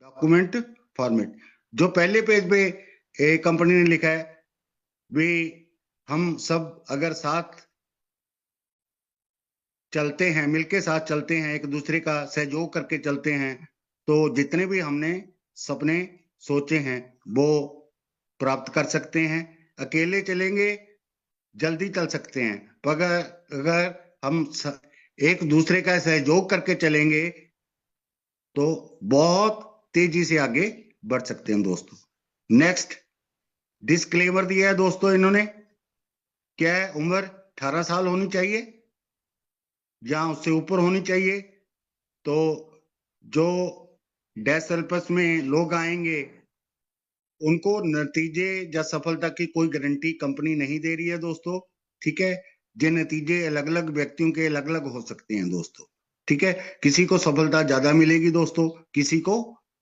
Document format. जो पहले page पे कंपनी ने लिखा है भी, हम सब अगर साथ चलते हैं, मिलके साथ चलते हैं, एक दूसरे का सहयोग करके चलते हैं, तो जितने भी हमने सपने सोचे हैं वो प्राप्त कर सकते हैं। अकेले चलेंगे जल्दी चल सकते हैं, पर अगर हम एक दूसरे का सहयोग करके चलेंगे तो बहुत तेजी से आगे बढ़ सकते हैं दोस्तों। नेक्स्ट डिस्क्लेमर दिया है दोस्तों इन्होंने, क्या है, उम्र 18 साल होनी चाहिए या उससे ऊपर होनी चाहिए। तो जो डैश सेल्पस में लोग आएंगे उनको नतीजे या सफलता की कोई गारंटी कंपनी नहीं दे रही है दोस्तों, ठीक है। ये नतीजे अलग अलग व्यक्तियों के अलग अलग हो सकते हैं दोस्तों, ठीक है। किसी को सफलता ज्यादा मिलेगी दोस्तों, किसी को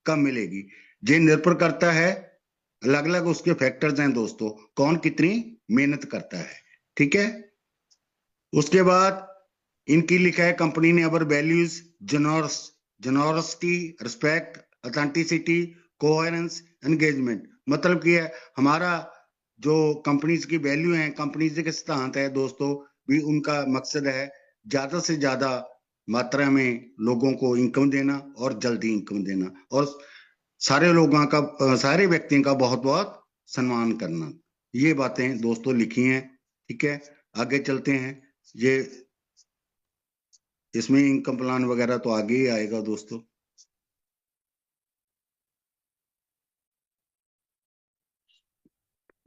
कम मिलेगी। ये निर्भर करता है, अलग अलग उसके फैक्टर्स हैं दोस्तों, कौन कितनी मेहनत करता है, ठीक है। उसके बाद इनकी लिखा है कंपनी ने our values generosity, respect, authenticity, coherence, engagement. मतलब कि है हमारा जो कंपनीज की वैल्यू है, कंपनीज के सिद्धांत है दोस्तों, भी उनका मकसद है ज्यादा से ज्यादा मात्रा में लोगों को इनकम देना और जल्दी इनकम देना, और सारे लोगों का, सारे व्यक्तियों का बहुत बहुत सम्मान करना। ये बातें दोस्तों लिखी हैं, ठीक है। आगे चलते हैं। ये इसमें इनकम प्लान वगैरह तो आगे ही आएगा दोस्तों।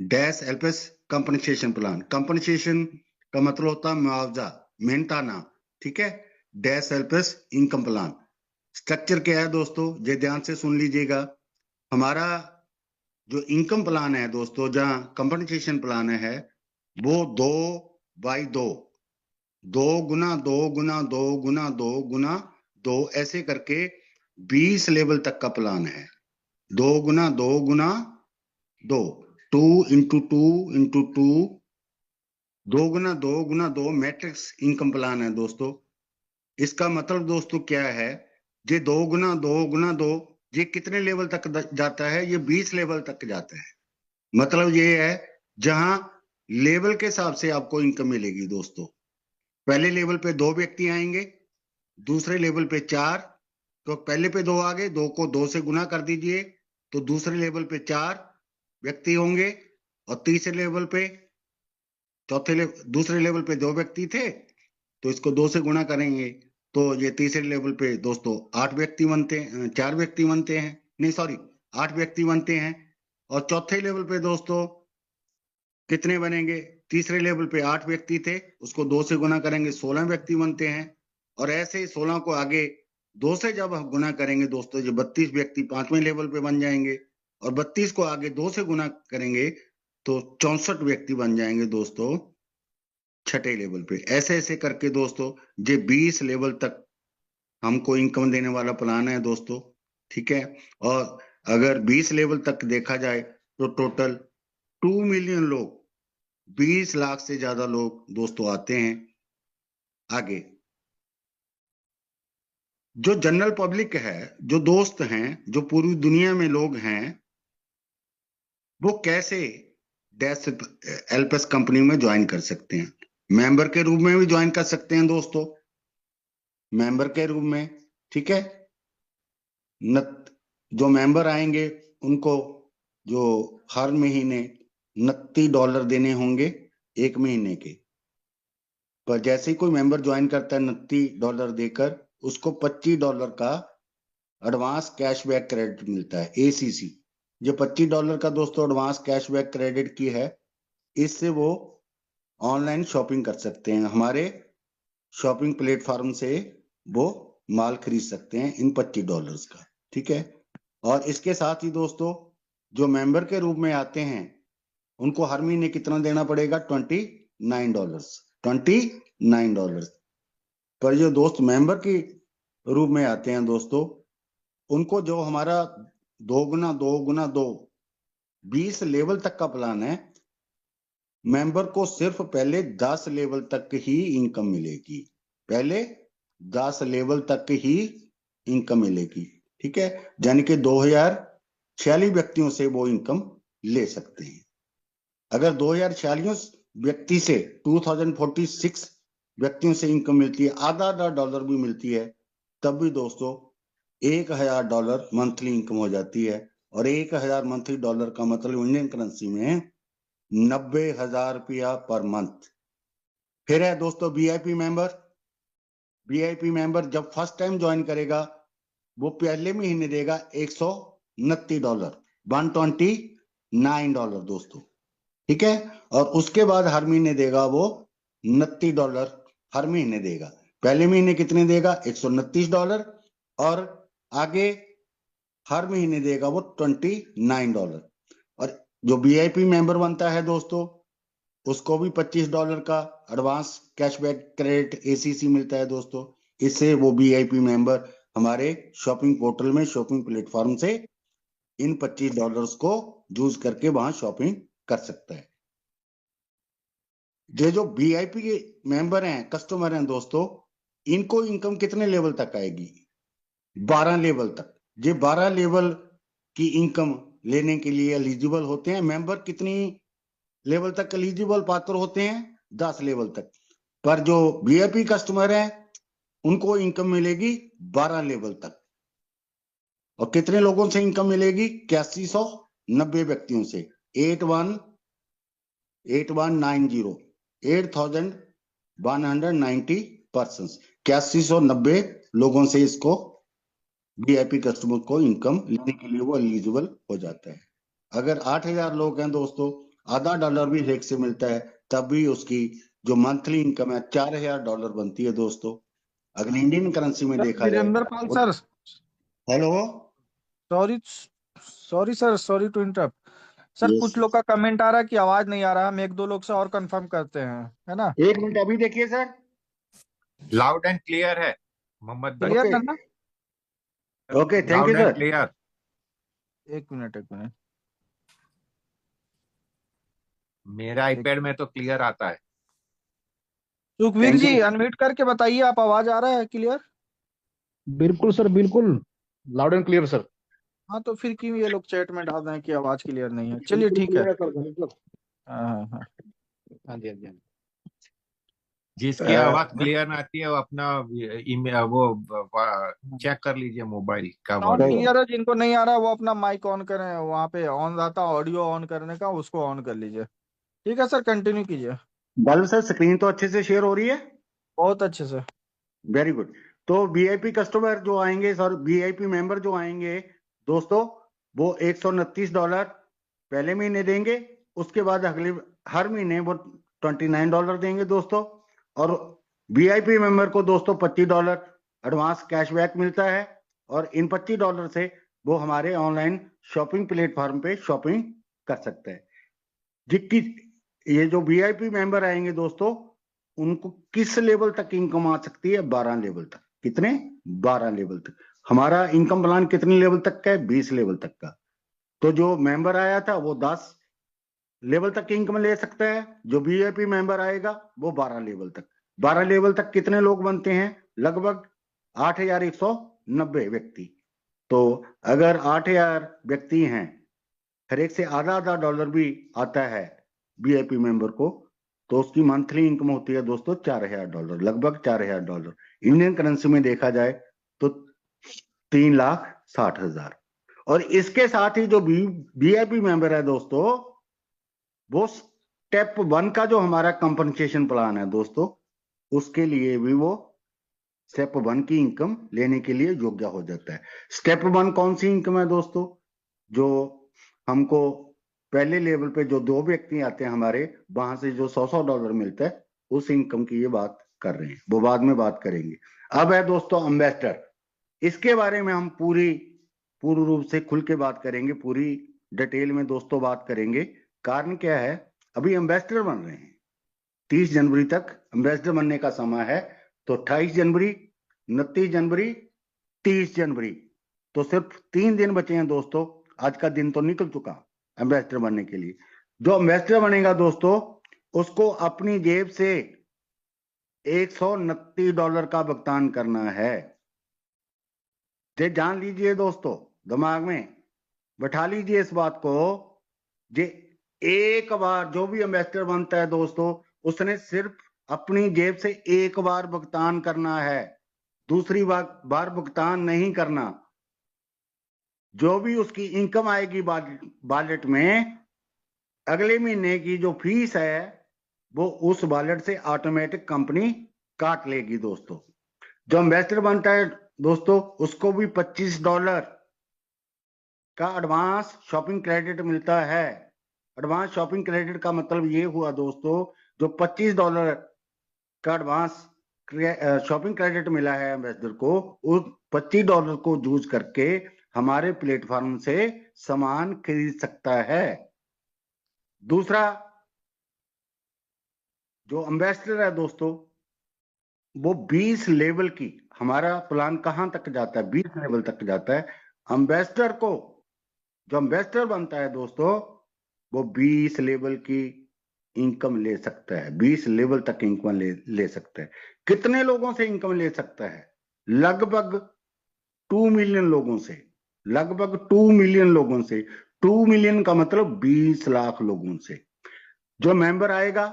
Dash LPS compensation plan. Compensation का मतलब होता है मुआवजा, मेहनताना, ठीक है। Dash LPS income plan structure क्या है दोस्तों, ये ध्यान से सुन लीजिएगा। हमारा जो इनकम प्लान है दोस्तों, जहां कंपनसेशन प्लान है, वो 2/2, 2 ऐसे करके 20 लेवल तक का प्लान है। 2 2 इंटू 2 2 मैट्रिक्स इनकम प्लान है दोस्तों। इसका मतलब दोस्तों क्या है, ये 2 ये कितने लेवल तक जाता है, ये 20 लेवल तक जाता है। मतलब ये है जहां लेवल के हिसाब से आपको इनकम मिलेगी दोस्तों। पहले लेवल पे 2 व्यक्ति आएंगे, दूसरे लेवल पे 4, तो पहले पे 2 आ गए, 2 को 2 से गुना कर दीजिए, तो दूसरे लेवल पे 4 व्यक्ति होंगे, और तीसरे लेवल पे, दूसरे लेवल पे 2 व्यक्ति थे, तो इसको 2 से गुना करेंगे, तो ये तीसरे लेवल पे दोस्तों 8 व्यक्ति बनते हैं, 4 व्यक्ति बनते हैं, नहीं सॉरी 8 व्यक्ति बनते हैं। और चौथे लेवल पे दोस्तों कितने बनेंगे, तीसरे लेवल पे 8 व्यक्ति थे, उसको 2 से गुना करेंगे, 16 व्यक्ति बनते हैं। और ऐसे ही 16 को आगे 2 से जब हम गुना करेंगे दोस्तों, जो 32 व्यक्ति 5वें लेवल पे बन जाएंगे, और 32 को आगे 2 से गुना करेंगे तो 64 व्यक्ति बन जाएंगे दोस्तों 6ठे लेवल पे। ऐसे ऐसे करके दोस्तों ये 20 लेवल तक हमको इनकम देने वाला प्लान है दोस्तों, ठीक है। और अगर 20 लेवल तक देखा जाए तो टोटल 2 मिलियन लोग, 20 लाख से ज्यादा लोग दोस्तों आते हैं। आगे जो जनरल पब्लिक है, जो दोस्त हैं, जो पूरी दुनिया में लोग हैं, वो कैसे डैश एलपीएस कंपनी में ज्वाइन कर सकते हैं। मेंबर के रूप में भी ज्वाइन कर सकते हैं दोस्तों, मेंबर के रूप में, ठीक है। जो मेंबर आएंगे उनको जो हर महीने $29 देने होंगे 1 महीने के। पर जैसे ही कोई मेंबर ज्वाइन करता है $29 देकर, उसको $25 का एडवांस कैशबैक क्रेडिट मिलता है, एसीसी। जो $25 का दोस्तों एडवांस कैशबैक क्रेडिट की है, इससे वो ऑनलाइन शॉपिंग कर सकते हैं, हमारे शॉपिंग प्लेटफॉर्म से वो माल खरीद सकते हैं इन $25 का, ठीक है। और इसके साथ ही दोस्तों जो मेंबर के रूप में आते हैं उनको हर महीने कितना देना पड़ेगा, $29। पर जो दोस्त मेंबर के रूप में आते हैं दोस्तों, उनको जो हमारा 20 लेवल तक का प्लान है, मेंबर को सिर्फ पहले 10 लेवल तक ही इनकम मिलेगी, पहले 10 लेवल तक ही इनकम मिलेगी, ठीक है, यानी कि 2046 व्यक्तियों से वो इनकम ले सकते हैं। अगर 2046 व्यक्ति से 2046 व्यक्तियों से इनकम मिलती है, आधा आधा डॉलर भी मिलती है, तब भी दोस्तों $1000 मंथली इनकम हो जाती है। और 1000 मंथली डॉलर का मतलब इंडियन करेंसी में 90,000 रुपया पर मंथ। फिर है दोस्तों वीआईपी मेंबर। वीआईपी मेंबर जब फर्स्ट टाइम ज्वाइन करेगा वो पहले महीने देगा $129, $129 दोस्तों, ठीक है। और उसके बाद हर महीने देगा वो $29 हर महीने देगा। पहले महीने कितने देगा? $129, और आगे हर महीने देगा वो $29। और जो वीआईपी मेंबर बनता है दोस्तों उसको भी $25 का एडवांस कैशबैक क्रेडिट एसीसी मिलता है दोस्तों। इससे वो वीआईपी मेंबर हमारे शॉपिंग पोर्टल में, शॉपिंग प्लेटफॉर्म से इन $25 को यूज करके वहां शॉपिंग कर सकता है। ये जो वीआईपी के मेंबर हैं, कस्टमर हैं दोस्तों, इनको इनकम कितने लेवल तक आएगी? 12 लेवल तक। ये 12 लेवल की इनकम लेने के लिए एलिजिबल होते हैं। मेंबर कितनी लेवल तक एलिजिबल पात्र होते हैं? 10 लेवल तक। पर जो वीआईपी कस्टमर है उनको इनकम मिलेगी 12 लेवल तक। और कितने लोगों से इनकम मिलेगी? 8190 व्यक्तियों से। 8190 पर्सन, 8190 लोगों से इसको वीआईपी कस्टमर को इनकम लेने के लिए वो एलिजिबल हो जाता है। अगर 8000 लोग हैं दोस्तों, आधा डॉलर भी एक से मिलता है, तब भी उसकी जो मंथली इनकम है $4000 बनती है दोस्तों। अगर इंडियन करेंसी में देखा जाए। Virendra Pal sir, hello, sorry sorry sir, sorry to interrupt sir. Yes, कुछ लोग का कमेंट आ रहा है कि आवाज नहीं आ रहा। हम एक दो लोग से और कंफर्म करते हैं, है ना? एक मिनट अभी देखिए सर। लाउड एंड क्लियर है मोहम्मद भाई। क्लियर ओके, है ना? Okay, thank you loud and sir. Clear. एक मिनट, एक मिनट। मेरा आईपैड में तो क्लियर आता है। Sukhveer thank ji you. Unmute करके बताइए, आप आवाज आ रहा है क्लियर? बिल्कुल सर, बिल्कुल लाउड एंड क्लियर सर। हाँ, तो फिर क्यों ये लोग चैट में डाल रहे हैं कि आवाज क्लियर नहीं है? चलिए बिल्कुल ठीक है। क्लियर है सर, बिल्कुल। हाँ हाँ हाँ। हाँ जी, हाँ जी, हाँ जी। जिसकी आवाज क्लियर ना आती है वो अपना ईमेल वो चेक कर लीजिए मोबाइल का साउंड वॉल्यूम। क्लियर है, जिनको नहीं आ रहा है वो अपना माइक ऑन करें, वहां पे ऑन रहता है ऑडियो ऑन करने का, उसको ऑन कर लीजिए। ठीक है सर, कंटिन्यू कीजिए। बालू सर, स्क्रीन तो अच्छे से शेयर हो रही है? बहुत अच्छे से। Very good. तो वीआईपी कस्टमर जो आएंगे सर, वीआईपी मेंबर जो आएंगे दोस्तों, वो $129 पहले महीने देंगे। उसके बाद अगले हर महीने वो $29 देंगे दोस्तों। और वीआईपी मेंबर को दोस्तों $25 एडवांस कैशबैक मिलता है। और इन $25 से वो हमारे ऑनलाइन शॉपिंग प्लेटफॉर्म पे शॉपिंग कर सकते हैं। जिसकी ये जो वीआईपी मेंबर आएंगे दोस्तों, उनको किस लेवल तक इनकम आ सकती है? 12 लेवल तक। कितने? 12 लेवल तक। हमारा इनकम प्लान कितने लेवल तक का है? 20 लेवल तक का। तो जो मेंबर आया था वो 10 लेवल तक की इनकम ले सकता है। जो वीआईपी मेंबर आएगा वो 12 लेवल तक। 12 लेवल तक कितने लोग बनते हैं? लगभग 8190 व्यक्ति। तो अगर 8000 व्यक्ति हैं, हर एक से आधा आधा डॉलर भी आता है वीआईपी मेंबर को, तो उसकी मंथली इनकम होती है दोस्तों $4000, लगभग $4000। इंडियन करेंसी में देखा जाए तो 3,60,000। और इसके साथ ही जो वीआईपी मेंबर है दोस्तों, वो स्टेप 1 का जो हमारा कंपनसेशन प्लान है दोस्तों, उसके लिए भी वो स्टेप 1 की इनकम लेने के लिए योग्य हो जाता है। स्टेप 1 कौन सी इनकम है दोस्तों? जो हमको पहले लेवल पे जो 2 व्यक्ति आते हैं हमारे, वहां से जो $100 मिलता है, उस इनकम की ये बात कर रहे हैं, वो बाद में बात करेंगे। अब है दोस्तों एम्बेसडर। इसके बारे में हम पूर्ण रूप से खुल के बात करेंगे, पूरी डिटेल में दोस्तों बात करेंगे। कारण क्या है? अभी एम्बेसडर बन रहे हैं, 30 जनवरी तक एम्बेसडर बनने का समय है। तो 28 जनवरी, 29 जनवरी, 30 जनवरी, तो सिर्फ 3 दिन बचे हैं दोस्तों। आज का दिन तो निकल चुका एम्बेसडर बनने के लिए। जो एम्बेसडर बनेगा दोस्तों, उसको अपनी जेब से $129 का भुगतान करना है। ये जान लीजिए दोस्तों, दिमाग में बैठा लीजिए इस बात को। जे एक बार जो भी एम्बेसडर बनता है दोस्तों, उसने सिर्फ अपनी जेब से एक बार भुगतान करना है, दूसरी बार भुगतान नहीं करना। जो भी उसकी इनकम आएगी वॉलेट में, अगले महीने की जो फीस है वो उस वॉलेट से ऑटोमेटिक कंपनी काट लेगी दोस्तों। जो एम्बेसडर बनता है दोस्तों, उसको भी $25 का एडवांस शॉपिंग क्रेडिट मिलता है। एडवांस शॉपिंग क्रेडिट का मतलब ये हुआ दोस्तों, जो $25 का एडवांस शॉपिंग क्रेडिट मिला है एम्बेसडर को, उस $25 को यूज करके हमारे प्लेटफॉर्म से सामान खरीद सकता है। दूसरा, जो एम्बेसडर है दोस्तों, वो 20 लेवल की, हमारा प्लान कहां तक जाता है, 20 लेवल तक जाता है। एम्बेसडर को, जो एम्बेसडर बनता है दोस्तों, वो 20 लेवल की इनकम ले सकता है, 20 लेवल तक इनकम ले सकता है। कितने लोगों से इनकम ले सकता है? लगभग 2 मिलियन लोगों से, लगभग 2 मिलियन लोगों से। 2 मिलियन का मतलब 20 लाख लोगों से। जो मेंबर आएगा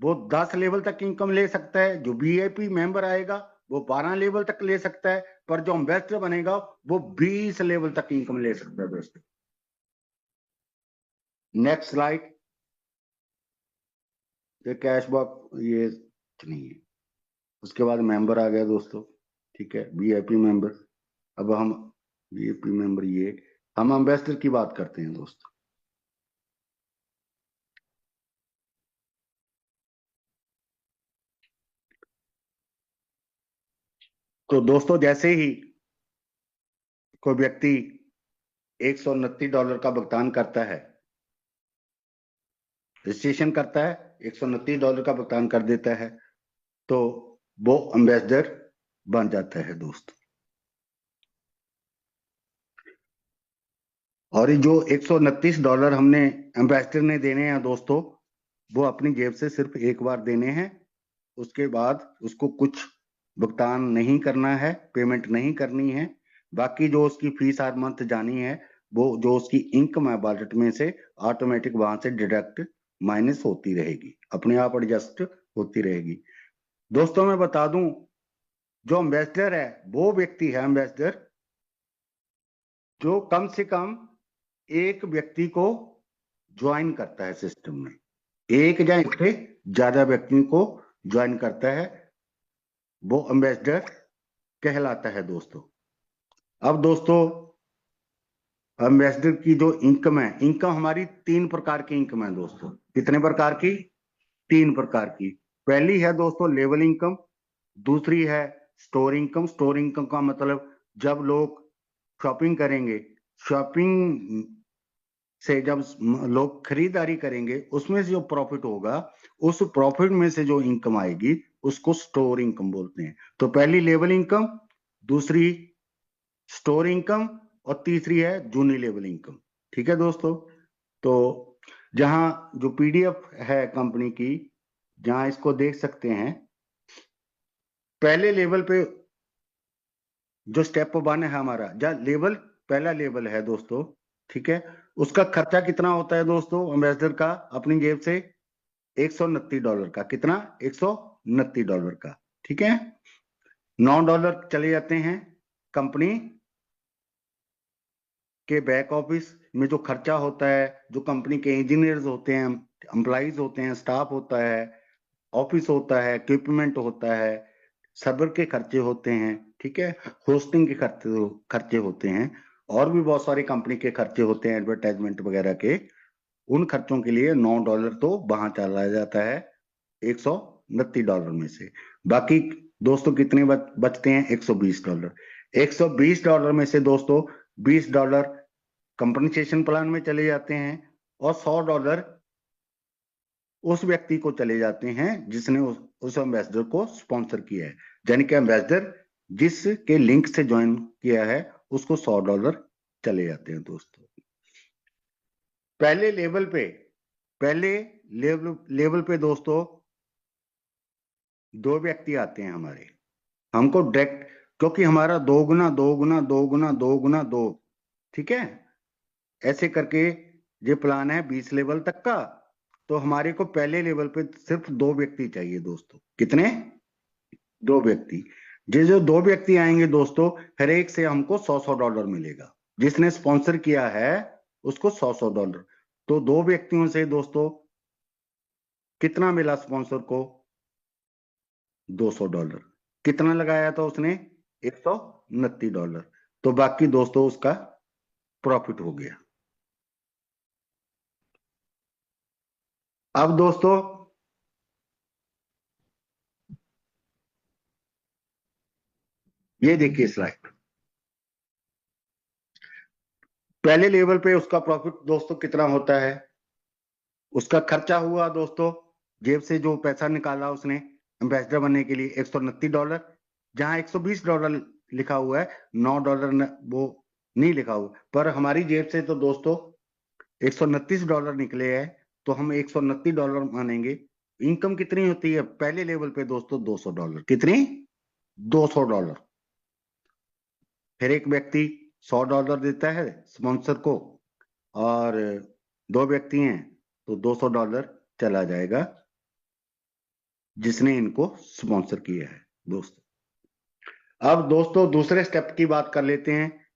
वो 10 लेवल तक इनकम ले सकता है, जो वीआईपी मेंबर आएगा वो 12 लेवल तक ले सकता है, पर जो एम्बेसडर बनेगा वो 20 लेवल तक इनकम ले सकता है दोस्तों। Next slide. ये कैशबैक ये नहीं है। उसके बाद मेंबर आ गया दोस्तों, ठीक है, वीआईपी मेंबर। अब हम वीआईपी मेंबर, ये हम एम्बेसडर की बात करते हैं दोस्तों। तो दोस्तों, जैसे ही कोई व्यक्ति $129 का भुगतान करता है, रजिस्ट्रेशन करता है, $129 का भुगतान कर देता है, तो वो एम्बेसडर बन जाता है दोस्तों। और ये जो $129 हमने एम्बेसडर ने देने हैं दोस्तों, वो अपनी जेब से सिर्फ एक बार देने हैं। उसके बाद उसको कुछ भुगतान नहीं करना है, पेमेंट नहीं करनी है। बाकी जो उसकी फीस हर मंथ जानी है, वो जो उसकी इनकम है वॉलेट में से, ऑटोमेटिक वहां से डिडक्ट माइनस होती रहेगी, अपने आप एडजस्ट होती रहेगी। दोस्तों मैं बता दूं, जो एम्बेसडर है वो व्यक्ति है एम्बेसडर जो कम से कम एक व्यक्ति को ज्वाइन करता है सिस्टम में, एक या इससे ज्यादा व्यक्ति को ज्वाइन करता है, वो एम्बेसडर कहलाता है दोस्तों। अब दोस्तों, एम्बेसडर की जो इनकम है, इनकम हमारी 3 प्रकार की इनकम है दोस्तों। कितने प्रकार की? 3 प्रकार की। पहली है दोस्तों लेवल इनकम, दूसरी है स्टोर इनकम। स्टोर इनकम का मतलब जब लोग शॉपिंग करेंगे, शॉपिंग से जब लोग खरीदारी करेंगे, उसमें से जो प्रॉफिट होगा, उस प्रॉफिट में से जो इनकम आएगी उसको स्टोर इनकम बोलते हैं। तो पहली लेवल इनकम, दूसरी स्टोर इनकम, और तीसरी है जूनी लेवल इनकम। ठीक है दोस्तों। तो जहां जो पीडीएफ है कंपनी की, जहां इसको देख सकते हैं, पहले लेवल पे जो स्टेप 1 है हमारा, जहां लेवल, पहला लेवल है दोस्तों, ठीक है, उसका खर्चा कितना होता है दोस्तों एम्बेसडर का अपनी जेब से? $129 का। कितना? $129 का। ठीक है, $9 चले जाते हैं कंपनी के बैक ऑफिस में, जो खर्चा होता है, जो कंपनी के इंजीनियर्स होते हैं, एम्प्लॉइज होते हैं, स्टाफ होता है, ऑफिस होता है, इक्विपमेंट होता है, सर्वर के खर्चे होते हैं, ठीक है, होस्टिंग के खर्चे होते हैं, और भी बहुत सारी कंपनी के खर्चे होते हैं, एडवर्टाइजमेंट वगैरह के। उन खर्चों के लिए $9 तो वहां चला जाता है $129 में से। बाकी दोस्तों कितने बचते हैं? $120। $120 में से दोस्तों $20 कंपनसेशन प्लान में चले जाते हैं, और $100 उस व्यक्ति को चले जाते हैं जिसने उस एम्बेसडर को स्पॉन्सर किया है। यानी कि एम्बेसडर जिसके लिंक से ज्वाइन किया है, उसको $100 चले जाते हैं दोस्तों। पहले लेवल पे दोस्तों 2 व्यक्ति आते हैं हमारे। हमको डायरेक्ट क्योंकि हमारा 2 गुना 2 गुना 2 गुना 2 गुना 2, ठीक है, ऐसे करके ये प्लान है 20 लेवल तक का। तो हमारे को पहले लेवल पे सिर्फ 2 व्यक्ति चाहिए दोस्तों। कितने? 2 व्यक्ति। ये जो 2 व्यक्ति आएंगे दोस्तों, हर एक से हमको $100 मिलेगा। जिसने स्पॉन्सर किया है उसको $100। तो 2 व्यक्तियों से दोस्तों कितना मिला स्पॉन्सर को? $200। कितना लगाया था उसने? $129। तो बाकी दोस्तों उसका प्रॉफिट हो गया। अब दोस्तों ये देखिए स्लाइड, पहले लेवल पे उसका प्रॉफिट दोस्तों कितना होता है? उसका खर्चा हुआ दोस्तों, जेब से जो पैसा निकाला उसने एम्बेसडर बनने के लिए, $129। जहां $120 लिखा हुआ है, $9 वो नहीं लिखा हुआ, पर हमारी जेब से तो दोस्तों $129 निकले हैं, तो हम $129 मानेंगे। इनकम कितनी होती है पहले लेवल पे दोस्तों? $200। कितनी? $200। फिर एक व्यक्ति $100 देता है स्पॉन्सर को, और 2 व्यक्ति हैं तो $200 चला जाएगा जिसने इनको स्पॉन्सर किया है दोस्तों। अब दोस्तों दूसरे स्टेप की बात कर लेते हैं,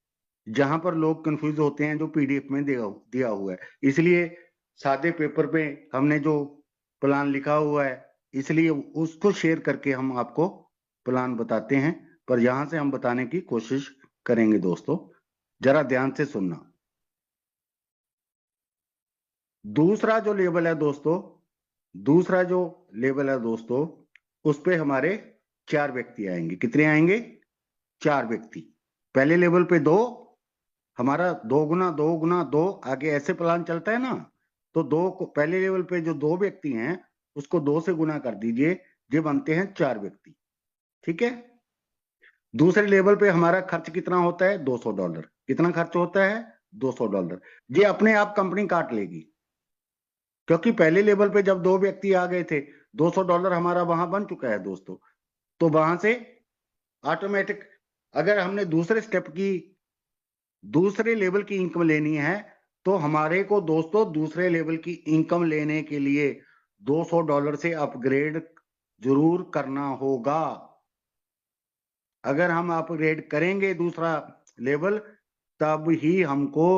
जहां पर लोग कंफ्यूज होते हैं, जो पीडीएफ में दिया हुआ है। इसलिए सादे पेपर पे हमने जो प्लान लिखा हुआ है, इसलिए उसको शेयर करके हम आपको प्लान बताते हैं, पर यहां से हम बताने की कोशिश करेंगे दोस्तों। जरा ध्यान से सुनना। दूसरा जो लेवल है दोस्तों, उस पे हमारे 4 व्यक्ति आएंगे। कितने आएंगे? 4 व्यक्ति। पहले लेवल पे 2, हमारा 2 गुना 2 गुना 2, आगे ऐसे प्लान चलता है ना, तो 2 को पहले लेवल पे जो 2 व्यक्ति हैं उसको 2 से गुना कर दीजिए, ये बनते हैं 4 व्यक्ति, ठीक है। दूसरे लेवल पे हमारा खर्च कितना होता है? $200। कितना खर्च होता है? $200। ये अपने आप कंपनी काट लेगी, क्योंकि पहले लेवल पे जब 2 व्यक्ति आ गए थे, $200 हमारा वहां बन चुका है दोस्तों। तो वहां से ऑटोमेटिक, अगर हमने दूसरे लेवल की इनकम लेनी है, तो हमारे को दोस्तों दूसरे लेवल की इनकम लेने के लिए $200 से अपग्रेड जरूर करना होगा। अगर हम अपग्रेड करेंगे दूसरा लेवल, तब ही हमको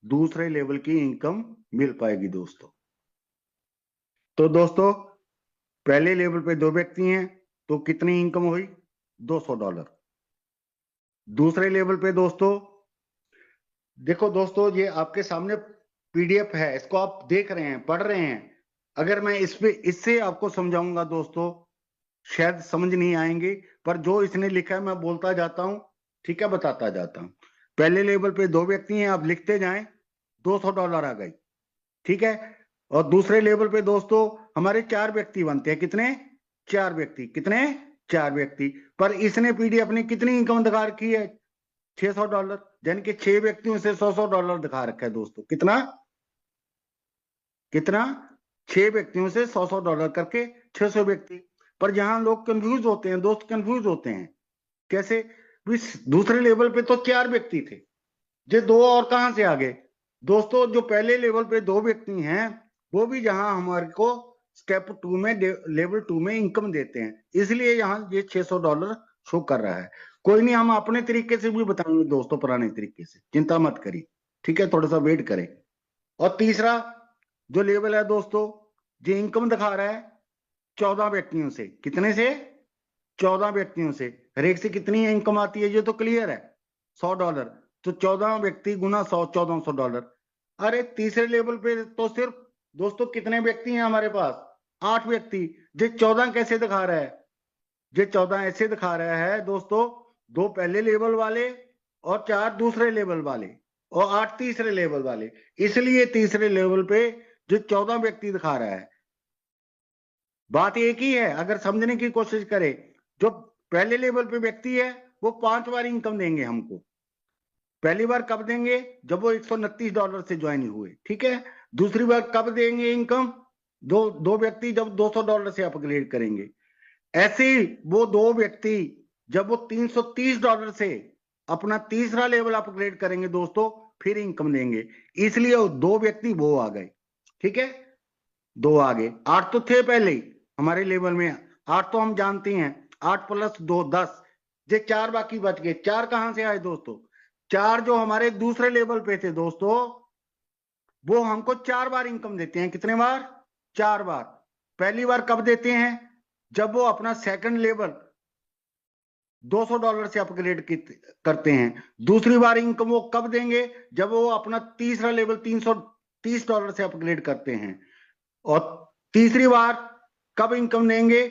दूसरे लेवल की इनकम मिल पाएगी दोस्तों। तो दोस्तों पहले लेवल पे 2 व्यक्ति हैं, तो कितनी इनकम हुई? $200। दूसरे लेवल पे दोस्तों देखो दोस्तों, ये आपके सामने पीडीएफ है, इसको आप देख रहे हैं, पढ़ रहे हैं। अगर मैं इससे आपको समझाऊंगा दोस्तों, शायद समझ नहीं आएंगे, पर जो इसने लिखा है मैं बोलता जाता हूं, ठीक है, बताता जाता हूं। पहले लेवल पे 2 व्यक्ति हैं, आप लिखते जाएं, $200 आ गई, ठीक है। और दूसरे लेवल पे दोस्तों हमारे 4 व्यक्ति बनते हैं। कितने? 4 व्यक्ति। कितने? 4 व्यक्ति। पर इसने पीडीएफ ने कितनी इनकम दिखा रखी है? $600, यानी कि 6 व्यक्तियों से $100 दिखा रखा है दोस्तों। कितना? 6 व्यक्तियों से $100 करके 600 व्यक्ति। पर यहां लोग कंफ्यूज होते हैं दोस्त, कंफ्यूज होते हैं। कैसे? दूसरे लेवल पे तो 4 व्यक्ति थे, ये 2 और कहां से आ गए दोस्तों? जो पहले लेवल पे 2 व्यक्ति हैं, वो भी यहां हमारे को स्टेप 2 में, लेवल 2 में इनकम देते हैं, इसलिए यहां ये $600 शो कर रहा है। कोई नहीं, हम अपने तरीके से भी बताएंगे दोस्तों, पुराने तरीके से, चिंता मत करिए, ठीक है, थोड़ा सा वेट करें। और तीसरा जो लेवल है दोस्तों, जो इनकम दिखा रहा है 14 व्यक्तियों से। कितने से? 14 व्यक्तियों से। हर एक से कितनी इनकम आती है ये तो क्लियर है, $100। तो 14 व्यक्ति गुना 100, $1400। अरे तीसरे लेवल पे तो सिर्फ दोस्तों कितने व्यक्ति हैं हमारे पास? 8 व्यक्ति। ये 14 कैसे दिखा रहा है? ये 14 ऐसे दिखा रहा है दोस्तों, 2 पहले लेवल वाले और 4 दूसरे लेवल वाले और 8 तीसरे लेवल वाले, इसलिए तीसरे लेवल पे जो 14 व्यक्ति दिखा रहा है। बात एक ही है, अगर समझने की कोशिश करें, जो पहले लेवल पे व्यक्ति है वो 5 बार इनकम देंगे हमको। पहली बार कब देंगे? जब वो $129 से ज्वाइन हुए, ठीक है। दूसरी बार कब देंगे इनकम? दो व्यक्ति जब $200 से अपग्रेड करेंगे। ऐसे ही वो 2 व्यक्ति जब वो $330 से अपना तीसरा लेवल अपग्रेड करेंगे दोस्तों, फिर इनकम देंगे। इसलिए वो 2 व्यक्ति वो आ गए, ठीक है, 2 आ गए। 8 तो थे पहले ही हमारे लेवल में, 8 तो हम जानते हैं, 8 + 2 10, ये 4 बाकी बच गए। 4 कहां से आए दोस्तों? 4 जो हमारे दूसरे लेवल पे थे दोस्तों, वो हमको 4 बार इनकम देते हैं। कितने बार? 4 बार। पहली बार कब देते हैं? जब वो अपना सेकंड लेवल $200 से अपग्रेड करते हैं। दूसरी बार इनकम वो कब देंगे? जब वो अपना तीसरा लेवल $330 से अपग्रेड करते हैं। और तीसरी बार कब इनकम देंगे?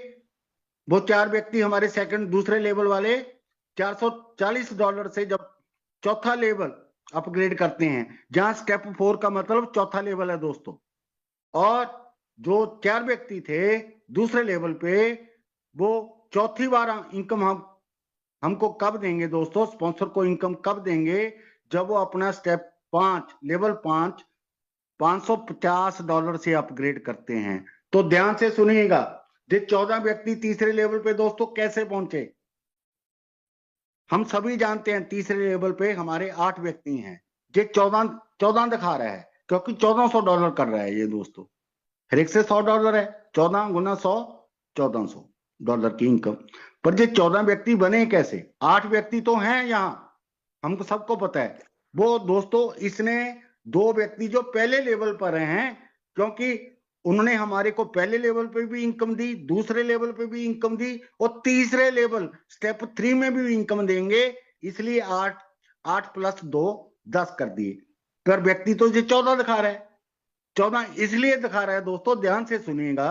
वो 4 व्यक्ति हमारे दूसरे लेवल वाले $440 से जब चौथा लेवल अपग्रेड करते हैं, जहां स्टेप 4 का मतलब चौथा लेवल है दोस्तों। और जो 4 व्यक्ति थे दूसरे लेवल पे, वो चौथी बार इनकम हमको कब देंगे दोस्तों? स्पॉन्सर को इनकम कब देंगे? जब वो अपना स्टेप 5 लेवल 5 $550 से अपग्रेड करते हैं। तो ध्यान से सुनिएगा, ये 14 व्यक्ति तीसरे लेवल पे दोस्तों कैसे पहुंचे? हम सभी जानते हैं तीसरे लेवल पे हमारे 8 व्यक्ति हैं। ये 14 दिखा रहा है क्योंकि $1400 कर रहा है ये दोस्तों। हर एक से $100 है, 14 × 100 $1400 की इनकम। पर ये 14 व्यक्ति बने कैसे? 8 व्यक्ति तो हैं यहां, हमको सबको पता है। वो दोस्तों इसने 2 व्यक्ति जो पहले लेवल पर हैं, क्योंकि उन्होंने हमारे को पहले लेवल पे भी इनकम दी, दूसरे लेवल पे भी इनकम दी, और तीसरे लेवल स्टेप 3 में भी इनकम देंगे। इसलिए 8 + 2 10 कर दिए। पर व्यक्ति तो ये 14 दिखा रहा है। 14 इसलिए दिखा रहा है दोस्तों, ध्यान से सुनिएगा।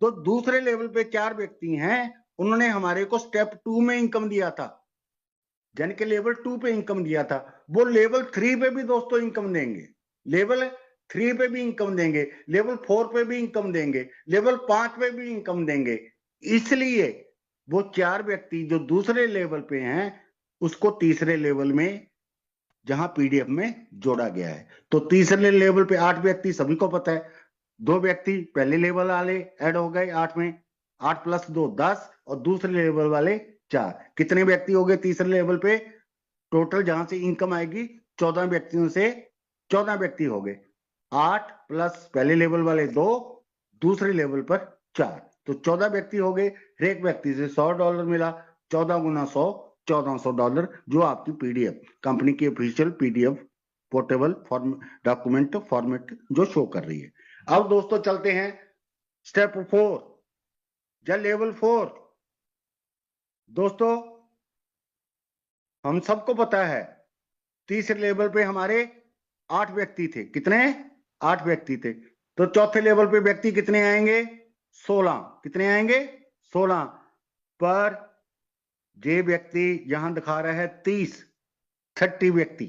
तो दूसरे लेवल पे 4 व्यक्ति हैं, उन्होंने हमारे को स्टेप 2 में इनकम दिया था, यानी कि लेवल 2 पे इनकम दिया था। वो लेवल 3 पे भी दोस्तों इनकम देंगे, लेवल 3 पे भी इनकम देंगे, लेवल 4 पे भी इनकम देंगे, लेवल 5 पे भी इनकम देंगे। इसलिए वो 4 व्यक्ति जो दूसरे लेवल पे हैं, उसको तीसरे लेवल में जहां पीडीएफ में जोड़ा गया है। तो तीसरे लेवल पे 8 व्यक्ति सभी को पता है। 2 व्यक्ति पहले लेवल वाले ऐड हो गए 8 में, 8 + 2 10, और दूसरे लेवल वाले 4। कितने व्यक्ति हो गए तीसरे लेवल पे? टोटल जहां से इनकम आएगी 14 व्यक्तियों से 14 व्यक्ति हो गए। 8 प्लस पहले लेवल वाले 2, दूसरे लेवल पर 4, तो 14 व्यक्ति हो गए। हर एक व्यक्ति से $100 मिला। 14 × 100 $1400, जो आपकी पीडीएफ कंपनी की official PDF portable document format जो शो कर रही है। अब दोस्तों चलते हैं स्टेप 4 या लेवल 4। दोस्तों हम सबको पता है तीसरे लेवल पे हमारे 8 व्यक्ति थे। कितने? 8 व्यक्ति थे। तो चौथे लेवल पे व्यक्ति कितने आएंगे? 16। कितने आएंगे? 16। पर ये व्यक्ति यहां दिखा रहा है 30 व्यक्ति,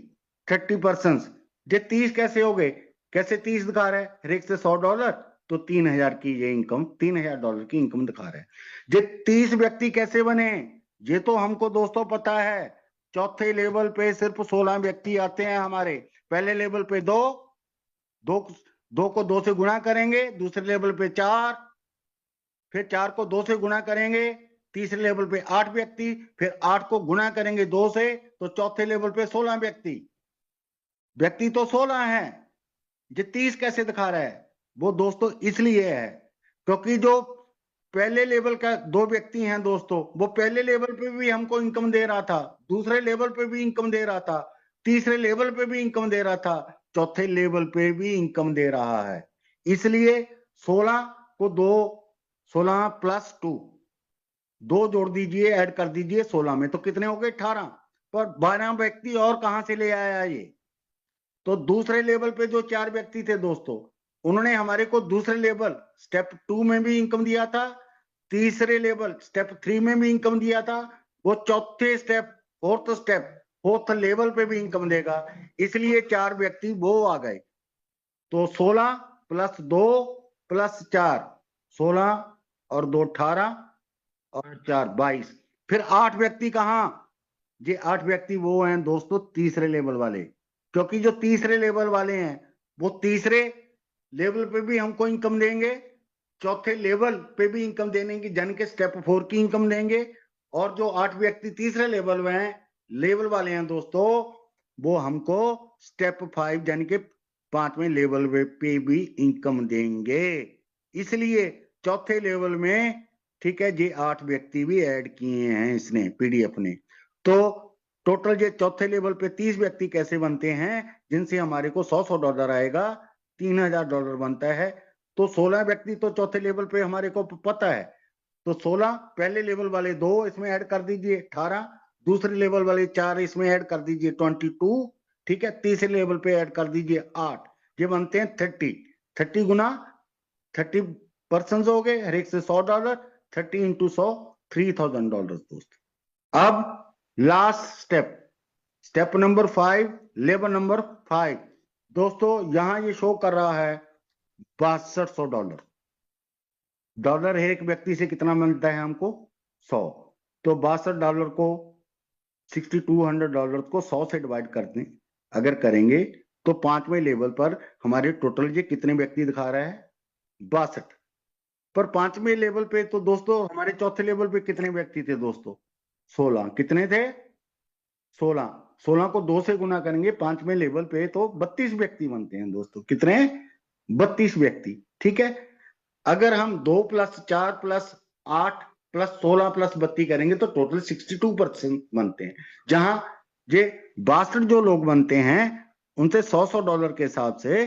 30%। ये 30 कैसे हो गए? कैसे 30 दिखा रहा है? हर एक से $100, तो 3000 की ये इनकम, $3000 की इनकम दिखा रहा है। ये 30 व्यक्ति कैसे बने? ये तो हमको दोस्तों पता है। चौथे लेवल पे सिर्फ 16 व्यक्ति आते हैं हमारे। पहले लेवल पे 2 को 2 से गुणा करेंगे, दूसरे लेवल पे 4, फिर 4 को 2 से गुणा करेंगे, तीसरे लेवल पे 8 व्यक्ति, फिर 8 को गुणा करेंगे 2 से, तो चौथे लेवल पे 16 व्यक्ति तो 16 हैं। ये 30 कैसे दिखा रहा है? वो दोस्तों इसलिए है क्योंकि जो पहले लेवल का 2 व्यक्ति हैं दोस्तों, वो पहले लेवल पे भी हमको इनकम दे रहा था, दूसरे लेवल पे भी इनकम दे रहा था, तीसरे लेवल पे भी इनकम दे रहा था, चौथे लेवल पे भी इनकम दे रहा है। इसलिए 16 को 16 + 2 जोड़ दीजिए, ऐड कर दीजिए 16 में, तो कितने हो गए? 18। पर 12 व्यक्ति और कहां से ले आया ये? तो दूसरे लेवल पे जो 4 व्यक्ति थे दोस्तों, उन्होंने हमारे को दूसरे लेवल स्टेप 2 में भी इनकम दिया था, तीसरे लेवल स्टेप 3 में भी इनकम दिया था, वो चौथे स्टेप फोर्थ लेवल पे भी इनकम देगा। इसलिए 4 व्यक्ति वो आ गए। तो 16 + 2 + 4, 16 और 2 18 और 4 22। फिर 8 व्यक्ति कहां? ये 8 व्यक्ति वो हैं दोस्तों तीसरे लेवल वाले, क्योंकि जो तीसरे लेवल वाले हैं वो तीसरे लेवल पे भी हमको इनकम देंगे, चौथे लेवल पे भी इनकम देने की, यानी कि स्टेप 4 की इनकम देंगे, और जो 8 व्यक्ति तीसरे लेवल वाले हैं दोस्तों, वो हमको स्टेप 5 यानी कि 5वें लेवल पे भी इनकम देंगे। इसलिए चौथे लेवल में, ठीक है, ये 8 व्यक्ति भी ऐड किए हैं इसने, पीडीएफ ने। तो टोटल ये चौथे लेवल पे 30 व्यक्ति कैसे बनते हैं, जिनसे हमारे को $100 आएगा, $3000 बनता है। तो 16 व्यक्ति तो चौथे लेवल पे हमारे को पता है, तो 16 पहले लेवल वाले 2 इसमें ऐड कर दीजिए, 18 दूसरे लेवल वाले 4 इसमें ऐड कर दीजिए, 22, ठीक है, तीसरे लेवल पे ऐड कर दीजिए 8, ये बनते हैं 30 गुना 30 पर्सन हो गए, हर एक से $100, 30 इंटू 100, $3000 दोस्त। अब last step number 5, level number 5 दोस्तों, यहां ये शो कर रहा है $6200। डॉलर है एक व्यक्ति से कितना मिलता है हमको, 100। तो $62 को, $6200 को 100 से डिवाइड करते हैं अगर करेंगे, तो 5वें लेवल पर हमारे टोटल ये कितने व्यक्ति दिखा रहा है, 62। पर 5वें लेवल पे तो दोस्तों हमारे चौथे लेवल पे कितने व्यक्ति थे दोस्तों, 16। कितने थे, 16। 16 को 2 से गुना करेंगे 5वें लेवल पे तो 32 व्यक्ति बनते हैं दोस्तों। कितने, 32 व्यक्ति, ठीक है। अगर हम 2 + 4 + 8 + 16 + 32 करेंगे तो टोटल 62% बनते हैं। जहां ये 62 जो लोग बनते हैं उनसे $100 के हिसाब से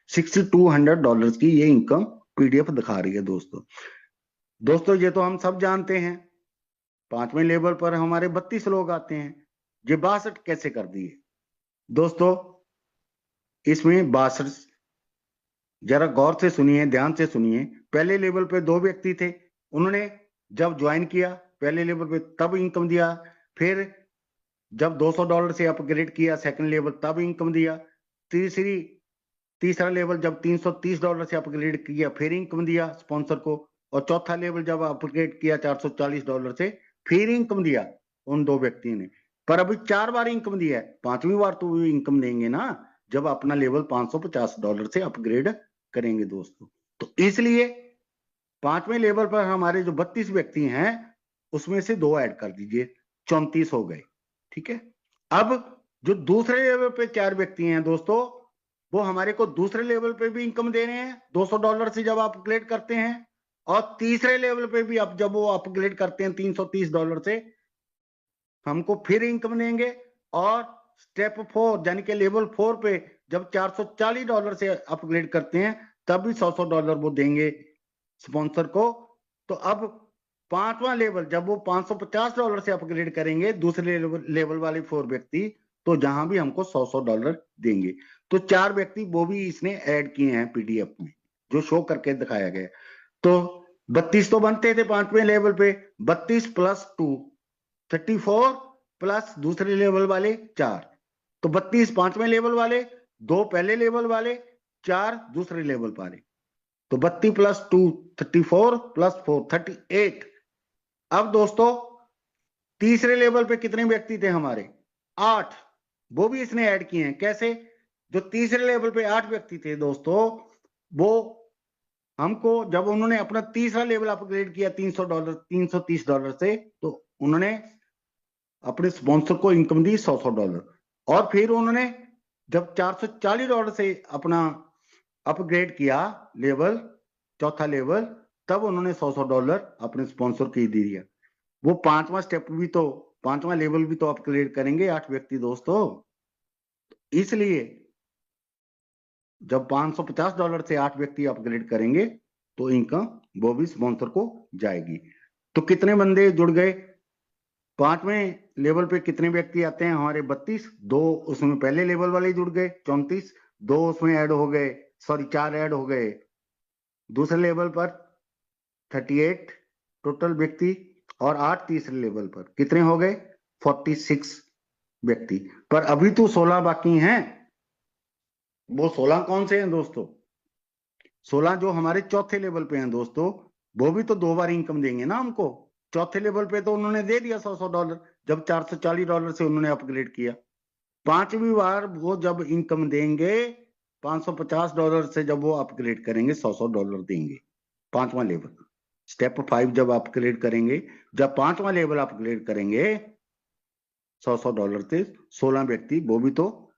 $6200 की ये इनकम पीडीएफ दिखा रही है दोस्तों। ये तो हम सब जानते हैं, 5वें लेवल पर हमारे 32 लोग आते हैं, ये 62 कैसे कर दिए दोस्तों। इसमें 62, जरा गौर से सुनिए, ध्यान से सुनिए। पहले लेवल पे 2 व्यक्ति थे, उन्होंने जब ज्वाइन किया पहले लेवल पे तब इनकम दिया, फिर जब $200 से अपग्रेड किया सेकंड लेवल तब इनकम दिया, तीसरा लेवल जब $330 से अपग्रेड किया फिर इनकम दिया स्पॉन्सर को, और चौथा लेवल जब अपग्रेड किया $440 से फिर इनकम दिया उन 2 व्यक्ति ने। पर अभी 4 बार इनकम दिया है, 5वीं बार तो वो इनकम देंगे ना जब अपना लेवल $550 से अपग्रेड करेंगे दोस्तों। तो इसलिए 5वें लेवल पर हमारे जो 32 व्यक्ति हैं उसमें से 2 ऐड कर दीजिए, 34 हो गए, ठीक है। अब जो दूसरे लेवल पे 4 व्यक्ति हैं दोस्तों, वो हमारे को दूसरे लेवल पे भी इनकम दे रहे हैं $200 से जब अपग्रेड करते हैं, और तीसरे लेवल पे भी अब जब वो अपग्रेड करते हैं $330 से हमको फिर इनकम देंगे, और स्टेप 4 यानी कि लेवल 4 पे जब $440 से अपग्रेड करते हैं तब भी $100 वो देंगे स्पॉन्सर को। तो अब 5वां लेवल जब वो $550 से अपग्रेड करेंगे दूसरे लेवल वाले 4 व्यक्ति, तो जहां भी हमको $100 देंगे। तो 4 व्यक्ति वो भी इसने ऐड किए हैं पीडीएफ में, जो शो करके दिखाया गया। तो 32 तो बनते थे 5वें लेवल पे, 32 + 2 34 प्लस दूसरे लेवल वाले 4, तो 32 5वें लेवल वाले, 2 पहले लेवल वाले, 4 दूसरे लेवल वाले, तो 32 + 2 34 + 4 38। अब दोस्तों तीसरे लेवल पे कितने व्यक्ति थे हमारे, 8, वो भी इसने ऐड किए हैं। कैसे, जो तीसरे लेवल पे 8 व्यक्ति थे दोस्तों, वो हमको जब उन्होंने अपना तीसरा लेवल अपग्रेड किया $330 से, तो उन्होंने अपने स्पॉन्सर को इनकम दी $100, और फिर उन्होंने जब $440 से अपना अपग्रेड किया लेवल, चौथा लेवल, तब उन्होंने $100 अपने स्पॉन्सर को दिया। वो 5वां स्टेप भी तो, 5वां लेवल भी तो अपग्रेड करेंगे 8 व्यक्ति दोस्तों। इसलिए जब $550 से 8 व्यक्ति अपग्रेड करेंगे तो इनकम वो भी स्पॉन्सर को जाएगी। तो कितने बंदे जुड़ गए, 5वें लेवल पे कितने व्यक्ति आते हैं हमारे, 32, 2 उसमें पहले लेवल वाले जुड़ गए 34, 2 उसमें ऐड हो गए, सॉरी 4 ऐड हो गए दूसरे लेवल पर 38 टोटल व्यक्ति, और 8 तीसरे लेवल पर कितने हो गए 46 व्यक्ति। पर अभी तो 16 बाकी हैं। वो 16 कौन से हैं दोस्तों, 16 जो हमारे चौथे लेवल पे हैं दोस्तों, वो भी तो 2 बार इनकम देंगे ना हमको। चौथे लेवल पे तो उन्होंने दे दिया $100 जब $440 से उन्होंने अपग्रेड किया। 5वीं बार वो जब इनकम देंगे $550 से, जब वो अपग्रेड करेंगे $100 देंगे 5वां लेवल। स्टेप 5 जब आप अपग्रेड करेंगे, जब 5वां लेवल अपग्रेड करेंगे $100 से 16 व्यक्ति वो भी तो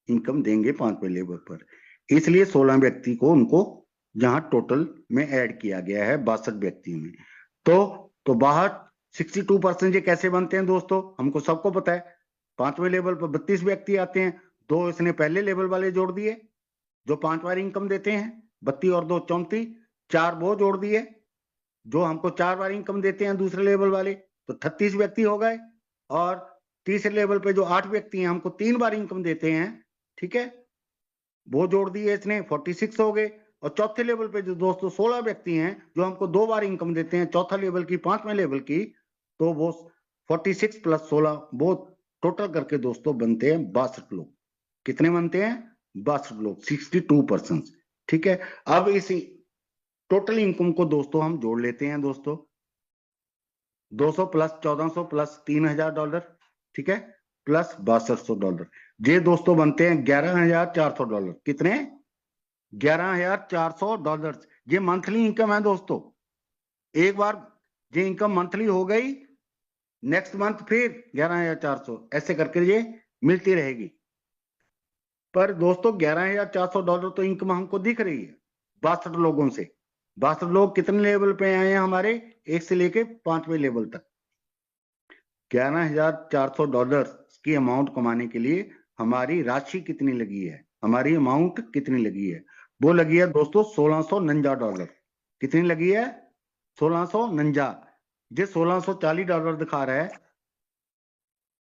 इनकम देंगे 5वें लेवल पर, इसलिए 16 व्यक्ति को उनको जहां टोटल में ऐड किया गया है 62 व्यक्तियों में। तो बाहर 62% ये कैसे बनते हैं दोस्तों, हमको सबको पता है। 5वें लेवल पर 32 व्यक्ति आते हैं, 2 इसने पहले लेवल वाले जोड़ दिए जो 5 बार इनकम देते हैं, 32 और 2 34, 4 वो जोड़ दिए जो हमको 4 बार इनकम देते हैं दूसरे लेवल वाले, तो 36 व्यक्ति हो गए। और तीसरे लेवल पे जो 8 व्यक्ति हैं हमको 3 बार इनकम देते हैं, ठीक है, वो जोड़ दिए इसने, 46 हो गए। और चौथे लेवल पे जो दोस्तों 16 व्यक्ति हैं जो हमको 2 बार इनकम देते हैं, चौथा लेवल की 5वें लेवल की, तो वो 46 प्लस 16 वो टोटल करके दोस्तों बनते हैं 62 लोग। कितने बनते हैं? 62 लोग, 62%। ठीक है, अब इस टोटल इनकम को दोस्तों हम जोड़ लेते हैं दोस्तों, 200 प्लस 1400 प्लस $3000, ठीक है, प्लस $6200, ये दोस्तों बनते हैं $11400। कितने? $11400। ये मंथली इनकम है दोस्तों। एक बार ये इनकम मंथली हो गई, नेक्स्ट मंथ फिर 11400, ऐसे करके ये मिलती रहेगी। पर दोस्तों $11400 तो इनकम हमको दिख रही है 62 लोगों से। 62 लोग कितने लेवल पे आए हैं हमारे? 1 से लेके 5वें लेवल तक। $11400 की अमाउंट कमाने के लिए हमारी राशि कितनी लगी है, हमारी अमाउंट कितनी लगी है? वो लगी है दोस्तों $1649। कितनी लगी है? 1649। ये $1640 दिखा रहा है,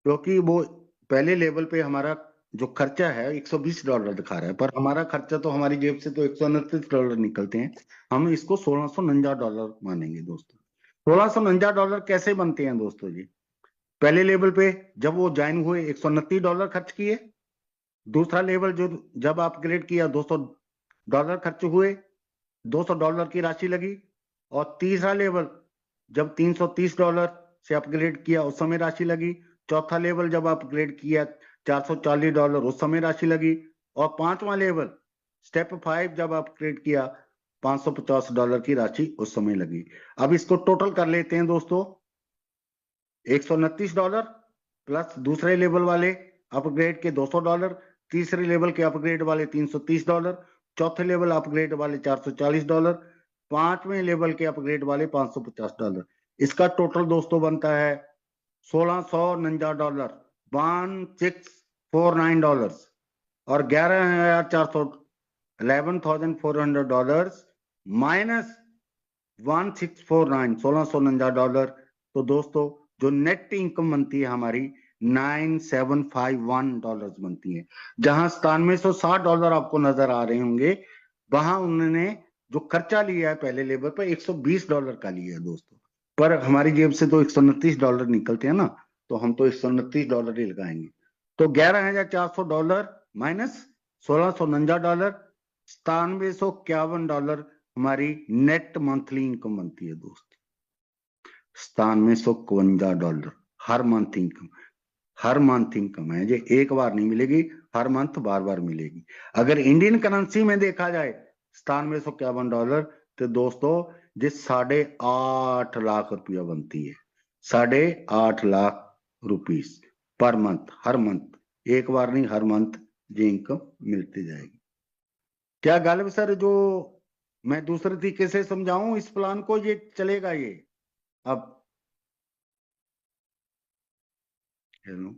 क्योंकि वो पहले लेवल पे हमारा जो खर्चा है $120 दिखा रहा है, पर हमारा खर्चा तो हमारी जेब से तो $129 निकलते हैं। हम इसको $1649 मानेंगे दोस्तों। $1649 कैसे बनते हैं दोस्तों जी? पहले लेवल पे जब वो ज्वाइन हुए $129 खर्च किए, दूसरा लेवल जो जब अपग्रेड किया $200 खर्च हुए, $200 की राशि लगी। और तीसरा लेवल जब $330 से अपग्रेड किया उस समय राशि लगी। चौथा लेवल जब अपग्रेड किया $440 उस समय राशि लगी। और 5वां लेवल स्टेप 5 जब अपग्रेड किया $550 की राशि उस समय लगी। अब इसको टोटल कर लेते हैं दोस्तों, $129 प्लस दूसरे लेवल वाले अपग्रेड के $200, तीसरे लेवल के अपग्रेड वाले $330, चौथे लेवल अपग्रेड वाले $440, 5वें लेवल के अपग्रेड वाले $550। इसका टोटल दोस्तों बनता है $1649, $1649। और $11,400 माइनस 1649, $1649। तो दोस्तों जो नेट इनकम बनती है हमारी $9751 बनती है। जहां $9760 आपको नजर आ रहे होंगे, वहां उन्होंने जो खर्चा लिया है पहले लेवल पर $120 का लिया है दोस्तों। पर हमारी जेब से तो $129 निकलते हैं ना, तो हम तो $129 ही लगाएंगे। तो $11400 माइनस $1649, $9751 हमारी नेट मंथली इनकम बनती है दोस्तों। $9751 हर मंथ इनकम, हर मंथ इनकम है। ये एक बार नहीं मिलेगी, हर मंथ बार बार मिलेगी। अगर इंडियन करेंसी में देखा जाए $9751, तो दोस्तों ये 8.5 लाख रुपया बनती है। 8.5 लाख रुपीस पर मंथ, हर मंथ, एक बार नहीं, हर मंथ ये इनकम मिलती जाएगी। क्या गालिब सर जो मैं दूसरे तरीके से समझाऊं इस प्लान को, ये चलेगा ये? अब hello,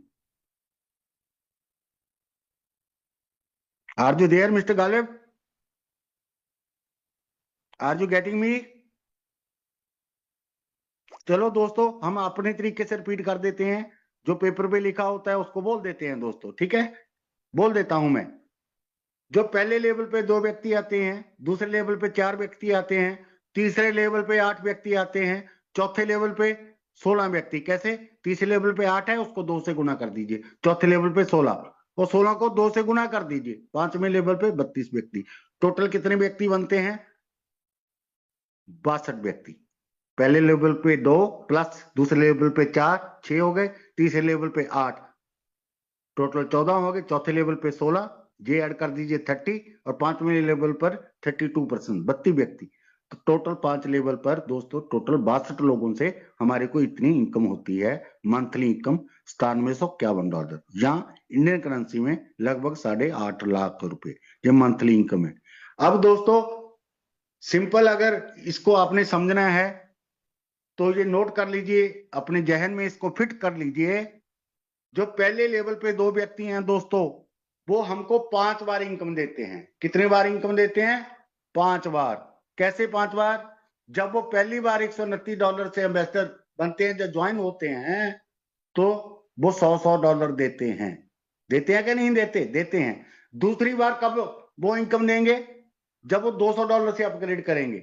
are you there mister Ghalib? Are you getting me? चलो दोस्तों हम अपने तरीके से रिपीट कर देते हैं, जो पेपर पे लिखा होता है उसको बोल देते हैं दोस्तों, ठीक है? बोल देता हूं मैं। जो पहले लेवल पे 2 व्यक्ति आते हैं, दूसरे लेवल पे 4 व्यक्ति आते हैं, तीसरे लेवल पे 8 व्यक्ति आते हैं, चौथे लेवल पे 16 व्यक्ति। कैसे? तीसरे लेवल पे 8 है, उसको 2 से गुना कर दीजिए, चौथे लेवल पे 16, और 16 को 2 से गुना कर दीजिए, 5वें लेवल पे 32 व्यक्ति। टोटल कितने व्यक्ति बनते हैं? 62 व्यक्ति। पहले लेवल पे 2 प्लस दूसरे लेवल पे 4, 6 हो गए, तीसरे लेवल पे 8, टोटल 14 हो गए, चौथे लेवल पे 16, जे ऐड कर दीजिए 30, और 5वें लेवल पर 32%, 32 व्यक्ति। तो टोटल 5 लेवल पर दोस्तों टोटल 62 लोगों से हमारे को इतनी इनकम होती है, मंथली इनकम $9751 या इंडियन करेंसी में लगभग 8.5 लाख रुपए, ये मंथली इनकम है। अब दोस्तों सिंपल अगर इसको आपने समझना है तो ये नोट कर लीजिए, अपने जहन में इसको फिट कर लीजिए। जो पहले लेवल पे 2 व्यक्ति हैं दोस्तों, वो हमको 5 बार इनकम देते हैं। कितने बार इनकम देते हैं? 5 बार। कैसे 5 बार? जब वो पहली बार $129 से एम्बेसडर बनते हैं, जब ज्वाइन होते हैं, तो वो $100 देते हैं। देते हैं कि नहीं देते? देते हैं। दूसरी बार कब वो इनकम देंगे? जब वो $200 से अपग्रेड करेंगे।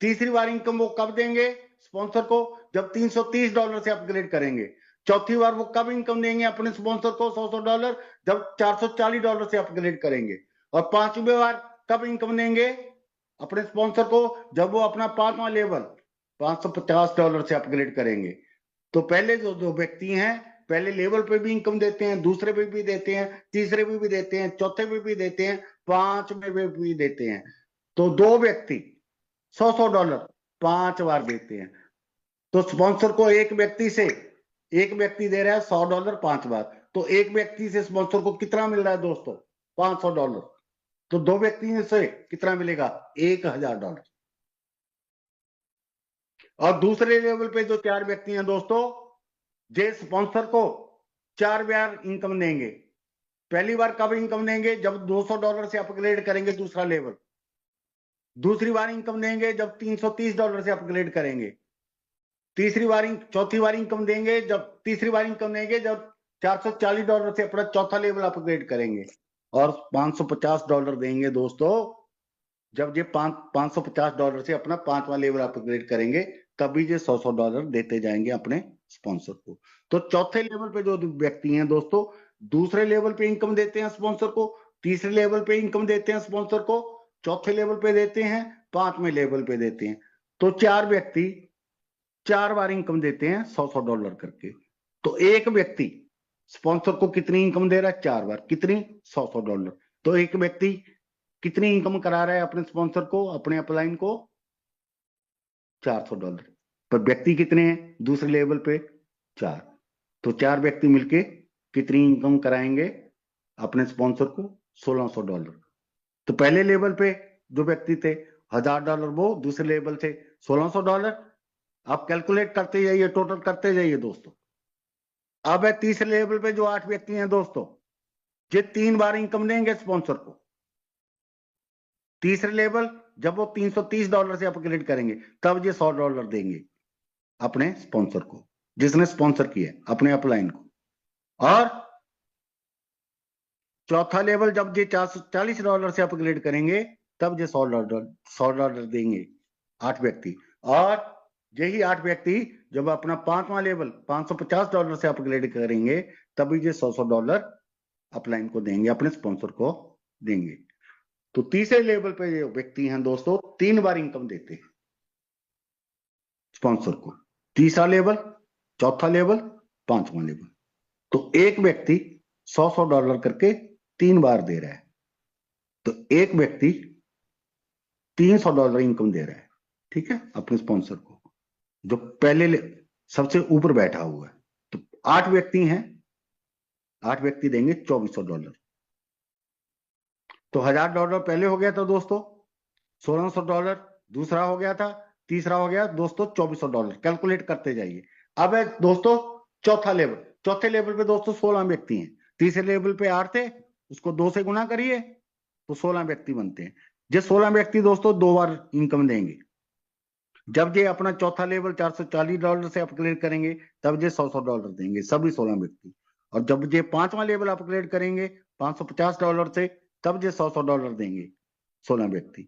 तीसरी बार इनकम वो कब देंगे स्पॉन्सर को? जब $330 से अपग्रेड करेंगे। चौथी बार वो कब इनकम देंगे अपने स्पॉन्सर को $100? जब $440 से अपग्रेड करेंगे। और 5वीं बार कब इनकम देंगे अपने स्पॉन्सर को? जब वो अपना 5वां लेवल $550 से अपग्रेड करेंगे। तो पहले जो 2 व्यक्ति हैं, पहले लेवल पे भी इनकम देते हैं, दूसरे पे भी देते हैं, तीसरे पे भी देते हैं, चौथे पे भी देते हैं, 5वें पे भी देते हैं। तो 2 व्यक्ति $100 5 बार देते हैं। तो स्पॉन्सर को एक व्यक्ति दे रहा है $100 5 बार, तो एक व्यक्ति से स्पॉन्सर को कितना मिल रहा है दोस्तों? $500। तो 2 व्यक्ति से कितना मिलेगा? $1000। और दूसरे लेवल पे जो 4 व्यक्ति हैं दोस्तों, जे स्पॉन्सर को 4 बार इनकम देंगे। पहली बार कब इनकम देंगे? जब $200 से अपग्रेड करेंगे दूसरा लेवल। दूसरी बार इनकम देंगे जब $330 से अपग्रेड करेंगे। चौथी बार इनकम देंगे जब $440 से अपना चौथा लेवल अपग्रेड करेंगे। और $550 देंगे दोस्तों जब ये $550 से अपना 5वां लेवल अपग्रेड करेंगे, तभी ये $100 देते जाएंगे अपने स्पॉन्सर को। तो चौथे लेवल पे जो व्यक्ति हैं दोस्तों, दूसरे लेवल पे इनकम देते हैं स्पॉन्सर को, तीसरे लेवल पे इनकम देते हैं स्पॉन्सर को, चौथे लेवल पे देते हैं, 5वें लेवल पे देते हैं। तो 4 व्यक्ति 4 बार इनकम देते हैं $100 करके। तो एक व्यक्ति स्पॉन्सर को कितनी इनकम दे रहा है? 4 बार। कितनी? $100। तो एक व्यक्ति कितनी इनकम करा रहा है अपने स्पॉन्सर को, अपने अपलाइन को? $400। पर व्यक्ति कितने हैं दूसरे लेवल पे? 4। तो 4 व्यक्ति मिलके कितनी इनकम कराएंगे अपने स्पॉन्सर को? $1600। तो पहले लेवल पे जो व्यक्ति थे $1000, वो दूसरे लेवल से $1600। आप कैलकुलेट करते जाइए, टोटल करते जाइए दोस्तों। अब है तीसरे लेवल पे जो 8 व्यक्ति हैं दोस्तों, ये 3 बार इनकम देंगे स्पॉन्सर को। तीसरे लेवल जब वो $330 से अपग्रेड करेंगे, तब ये $100 देंगे अपने स्पॉन्सर को, जिसने स्पॉन्सर किया अपने अपलाइन को। और चौथा लेवल जब ये $440 से अपग्रेड करेंगे, तब ये $100 देंगे 8 व्यक्ति। और यही 8 व्यक्ति जब अपना 5वां लेवल $550 से अपग्रेड करेंगे, तभी ये $100 अपलाइन को देंगे, अपने स्पॉन्सर को देंगे। तो तीसरे लेवल पे जो व्यक्ति हैं दोस्तों, 3 बार इनकम देते हैं स्पॉन्सर को। तीसरा लेवल, चौथा लेवल, 5वां लेवल। तो एक व्यक्ति $100 करके 3 बार दे रहा है। तो एक व्यक्ति $300 इनकम दे रहा है, ठीक है, अपने स्पॉन्सर को, जो पहले सबसे ऊपर बैठा हुआ है। तो 8 व्यक्ति हैं, 8 व्यक्ति देंगे $2400। तो $1000 पहले हो गया था दोस्तों, $1600 दूसरा हो गया था, तीसरा हो गया दोस्तों $2400। कैलकुलेट करते जाइए। अब है दोस्तों चौथा लेवल। चौथे लेवल पे दोस्तों 16 व्यक्ति हैं। तीसरे लेवल पे 8 थे, उसको 2 से गुना करिए तो 16 व्यक्ति बनते हैं। ये 16 व्यक्ति दोस्तों 2 बार इनकम देंगे। जब ये अपना चौथा लेवल $440 से अपग्रेड करेंगे, तब ये $100 देंगे सभी 16 व्यक्ति। और जब ये 5वां लेवल अपग्रेड करेंगे $550 से, तब ये $100 देंगे 16 व्यक्ति।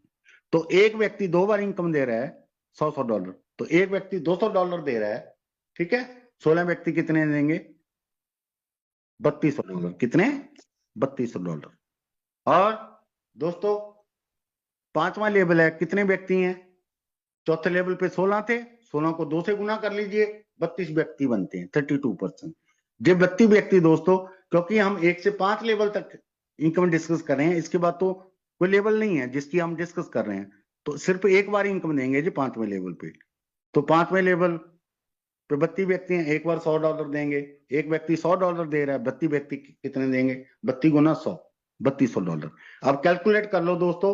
तो एक व्यक्ति 2 बार इनकम दे रहा है $100। तो एक व्यक्ति $200 दे रहा है, ठीक है। 16 व्यक्ति कितने देंगे? $3200। कितने? $3200। और दोस्तों 5वां लेवल है, कितने व्यक्ति हैं? चौथे लेवल पे 16 थे, 16 को 2 से गुना कर लीजिए, 32 व्यक्ति बनते हैं, 32%। ये 32 व्यक्ति दोस्तों, क्योंकि हम 1 से 5 लेवल तक इनकम डिस्कस कर रहे हैं, इसके बाद तो कोई लेवल नहीं है जिसकी हम डिस्कस कर रहे हैं। तो तो सिर्फ एक बार इनकम देंगे जी 5वें लेवल पे। तो 5वें लेवल पे 32 व्यक्ति हैं, एक बार $100 देंगे। एक व्यक्ति $100 दे रहा है, 32 व्यक्ति कितने देंगे? 32 गुना 100, $3200। अब कैलकुलेट कर लो दोस्तों,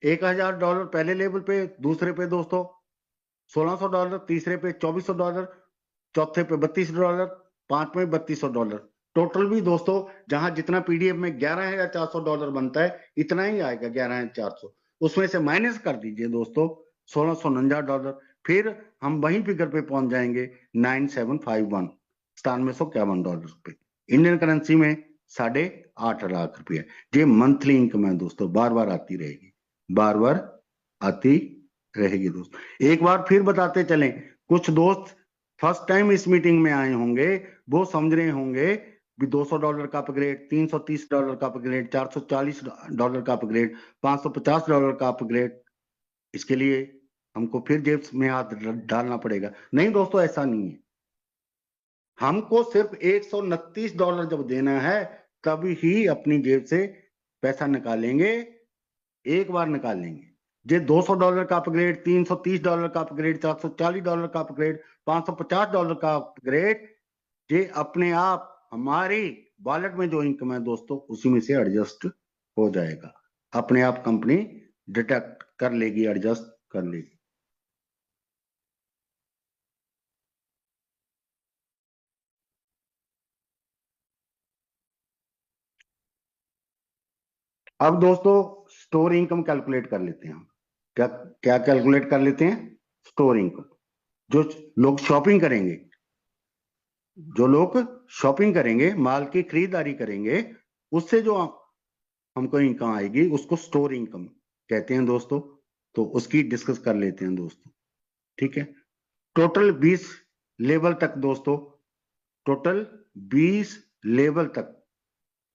$1000 पहले लेवल पे, दूसरे पे दोस्तों $1600, तीसरे पे $2400, चौथे पे $3200, पांचवें $3200। टोटल भी दोस्तों जहां जितना पीडीएफ में $11400 बनता है, इतना ही आएगा 11400। उसमें से माइनस कर दीजिए दोस्तों $1649, फिर हम वही फिगर पे पहुंच जाएंगे 9751, $9751 पे। इंडियन करेंसी में 8.5 लाख रुपया। ये मंथली इनकम है दोस्तों, बार बार आती रहेगी, बार बार आती रहेगी दोस्तों। एक बार फिर बताते चलें, कुछ दोस्त फर्स्ट टाइम इस मीटिंग में आए होंगे, वो समझ रहे होंगे भी $200 का अपग्रेड, $330 का अपग्रेड, $440 का अपग्रेड, $550 का अपग्रेड, इसके लिए हमको फिर जेब में हाथ डालना पड़ेगा। नहीं दोस्तों, ऐसा नहीं है। हमको सिर्फ $129 जब देना है, तब ही अपनी जेब से पैसा निकालेंगे, एक बार निकालेंगे। जे $200 का अपग्रेड, $330 का अपग्रेड, $440 का अपग्रेड, $550 का अपग्रेड, ये अपने आप हमारी वॉलेट में जो इनकम है दोस्तों, उसी में से एडजस्ट हो जाएगा। अपने आप कंपनी डिटेक्ट कर लेगी, एडजस्ट कर लेगी। अब दोस्तों स्टोर इनकम कैलकुलेट कर लेते हैं हम। क्या क्या कैलकुलेट कर लेते हैं? Store income. जो लोग शॉपिंग करेंगे, जो लोग शॉपिंग करेंगे, माल की खरीदारी करेंगे, उससे जो हमको इनकम आएगी, उसको स्टोर इनकम कहते हैं दोस्तों। तो उसकी डिस्कस कर लेते हैं दोस्तों, ठीक है। टोटल 20 लेवल तक दोस्तों, टोटल 20 लेवल तक,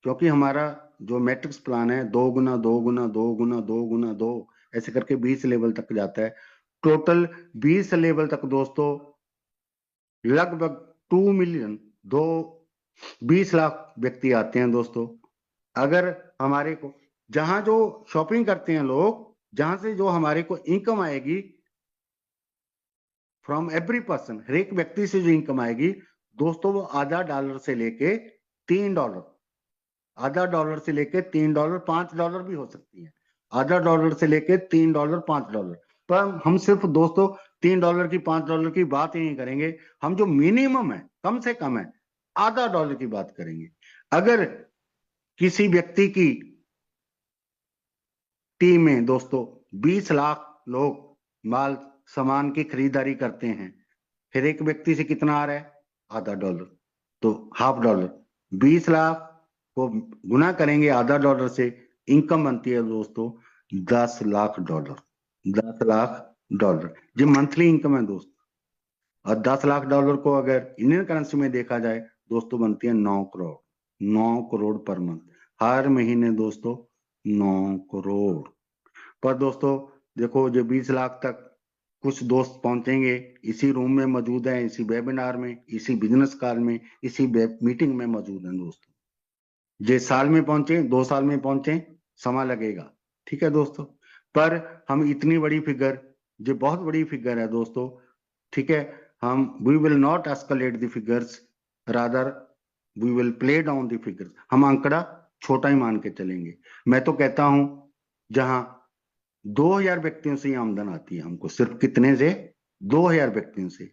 क्योंकि हमारा जो मैट्रिक्स प्लान है 2 गुना 2 गुना 2 गुना 2 गुना 2, ऐसे करके 20 लेवल तक जाता है। टोटल 20 लेवल तक दोस्तों लगभग 2 मिलियन 20 लाख व्यक्ति आते हैं दोस्तों। अगर हमारे को जहां जो शॉपिंग करते हैं लोग, जहां से जो हमारे को इनकम आएगी फ्रॉम एवरी पर्सन, हर एक व्यक्ति से जो इनकम आएगी दोस्तों, वो $0.5 से लेके $3, $0.5 से लेके $3, $5 भी हो सकती है। $0.5 से लेके $3, $5। पर हम सिर्फ दोस्तों $3 की, $5 की बात ही नहीं करेंगे। हम जो मिनिमम है, कम से कम है, $0.5 की बात करेंगे। अगर किसी व्यक्ति की टीम में दोस्तों 20 लाख लोग माल सामान की खरीदारी करते हैं, फिर एक व्यक्ति से कितना आ रहा है? $0.5, तो $0.5। 20 लाख को गुना करेंगे $0.5 से, इनकम बनती है दोस्तों $10 लाख। $10 लाख ये मंथली इनकम है दोस्तों। और $10 लाख को अगर इंडियन करेंसी में देखा जाए दोस्तों, बनती है 9 करोड़। 9 करोड़ पर मंथ, हर महीने दोस्तों 9 करोड़। पर दोस्तों देखो, जो 20 लाख तक कुछ दोस्त पहुंचेंगे, इसी रूम में मौजूद है, इसी वेबिनार में, इसी बिजनेस कॉल में, इसी मीटिंग में मौजूद हैं दोस्तों। जे साल में पहुंचे, 2 साल में पहुंचे, समय लगेगा, ठीक है दोस्तों। पर हम इतनी बड़ी फिगर, जो बहुत बड़ी फिगर है दोस्तों, ठीक है, हम we will not escalate the figures, rather we will play down the figures. हम आंकड़ा छोटा ही मान के चलेंगे। मैं तो कहता हूं जहां 2000 व्यक्तियों से आमदन आती है हमको, सिर्फ कितने से? 2000 व्यक्तियों से।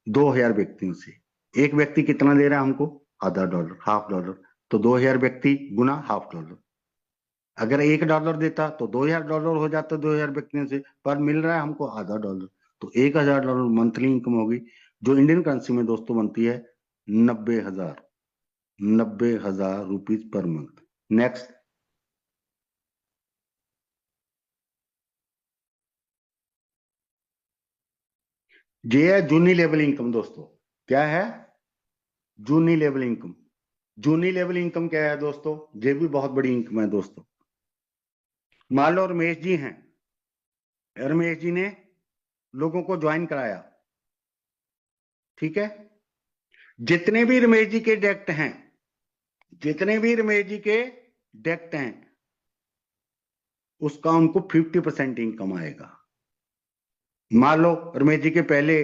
2000 व्यक्तियों से एक व्यक्ति कितना दे रहा है हमको? $0.5, $0.5। तो 2000 व्यक्ति गुना $0.5। अगर $1 देता तो $2000 हो जाता 2000 व्यक्तियों से, पर मिल रहा है हमको $0.5। तो $1000 मंथली इनकम होगी, जो इंडियन करेंसी में दोस्तों बनती है 90,000। 90,000 रुपीज पर मंथ। नेक्स्ट, ये है जूनी लेवल इनकम दोस्तों। क्या है? जूनी लेवल इनकम। जूनी लेवल इनकम क्या है दोस्तों? ये भी बहुत बड़ी इनकम है दोस्तों। मान लो रमेश जी हैं, रमेश जी ने लोगों को ज्वाइन कराया, ठीक है। जितने भी रमेश जी के डायरेक्ट हैं, जितने भी रमेश जी के डायरेक्ट हैं, उसका उनको 50% इनकम आएगा। मान लो रमेश जी के पहले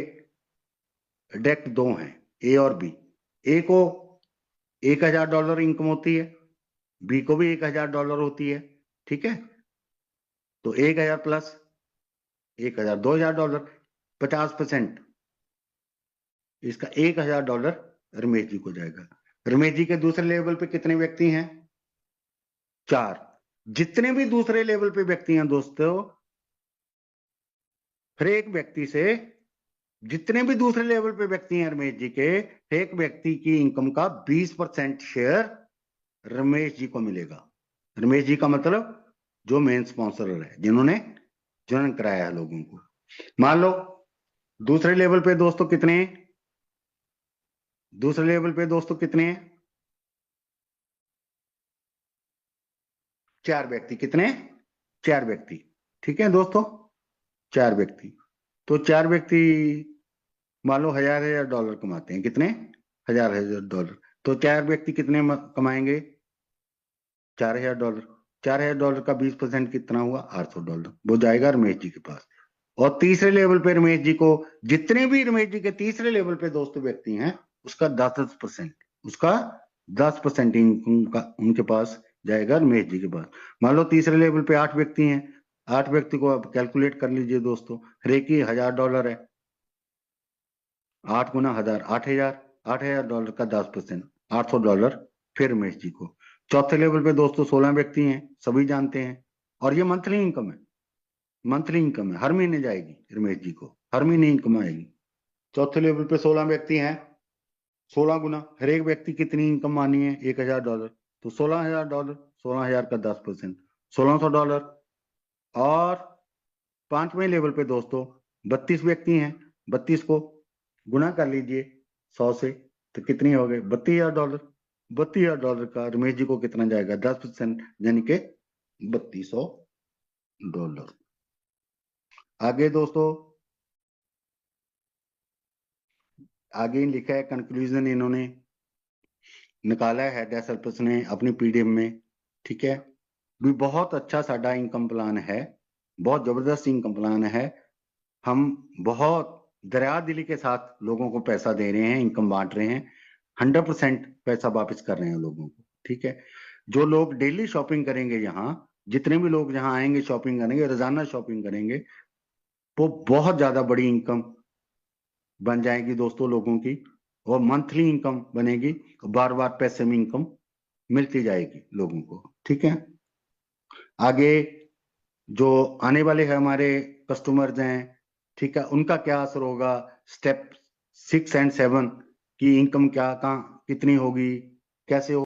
डायरेक्ट 2 हैं, ए और बी। ए को $1000 इनकम होती है, बी को भी $1000 होती है, ठीक है। तो 1000 प्लस 1000 $2000, 50%। इसका $1000 रमेश जी को जाएगा। रमेश जी के दूसरे लेवल पे कितने व्यक्ति हैं? 4। जितने भी दूसरे लेवल पे व्यक्ति हैं दोस्तों, हर एक व्यक्ति से, जितने भी दूसरे लेवल पे व्यक्ति हैं रमेश जी के, एक व्यक्ति की इनकम का 20% शेयर रमेश जी को मिलेगा। रमेश जी का मतलब जो मेन स्पॉन्सर है, जिन्होंने ज्वाइन कराया है लोगों को। मान लो दूसरे लेवल पे दोस्तों कितने हैं? दूसरे लेवल पे दोस्तों कितने हैं? 4 व्यक्ति। कितने? 4 व्यक्ति, ठीक है दोस्तों, 4 व्यक्ति। तो 4 व्यक्ति मान लो $1000 कमाते हैं। कितने? $1000। तो 4 व्यक्ति कितने कमाएंगे? $4000। $4000 का 20% कितना हुआ? $800। वो जाएगा रमेश जी के पास। और तीसरे लेवल पे रमेश जी को, जितने भी रमेश जी के तीसरे लेवल पे दोस्तों व्यक्ति हैं, उसका 10% इनकम का उनके पास जाएगा रमेश जी के पास। मान लो तीसरे लेवल पे 8 व्यक्ति हैं, 8 व्यक्ति को आप कैलकुलेट कर लीजिए दोस्तों, हर एक ही $1000 है। 8 गुना 1000, $8000 का 10%, $800 फिर रमेश जी को। चौथे लेवल पे दोस्तों 16 व्यक्ति हैं, सभी जानते हैं, और ये मंथली इनकम है। मंथली इनकम है, हर महीने जाएगी रमेश जी को, हर महीने इनकम आएगी। चौथे लेवल पे 16 व्यक्ति हैं, 16 गुना हर एक व्यक्ति कितनी इनकम मानी है? $1000। तो $16000, 16000 का 10%, $1600। और पांचवें लेवल पे दोस्तों 32 व्यक्ति हैं, 32 को गुना कर लीजिए 100 से, तो कितनी हो गई? $32000। $32000 का रमेश जी को कितना जाएगा? 10%, यानी कि $3200। आगे दोस्तों, आगे लिखा है कंक्लूजन, इन्होंने निकाला है डेसल्पस ने अपनी पीडीएफ में, ठीक है। भी बहुत अच्छा साडा इनकम प्लान है, बहुत जबरदस्त इनकम प्लान है। हम बहुत दरिया दिली के साथ लोगों को पैसा दे रहे हैं, इनकम बांट रहे हैं, 100% पैसा वापस कर रहे हैं लोगों को, ठीक है। जो लोग डेली शॉपिंग करेंगे, यहाँ जितने भी लोग यहाँ आएंगे शॉपिंग करेंगे, रोजाना शॉपिंग करेंगे, वो बहुत ज्यादा बड़ी इनकम बन जाएगी दोस्तों लोगों की, और मंथली इनकम बनेगी, बार बार पैसे में इनकम मिलती जाएगी लोगों को, ठीक है। आगे जो आने वाले हैं हमारे कस्टमर्स हैं, ठीक है, उनका क्या असर होगा? स्टेप 6 और 7 की इनकम क्या, कहाँ कितनी होगी, कैसे होगी?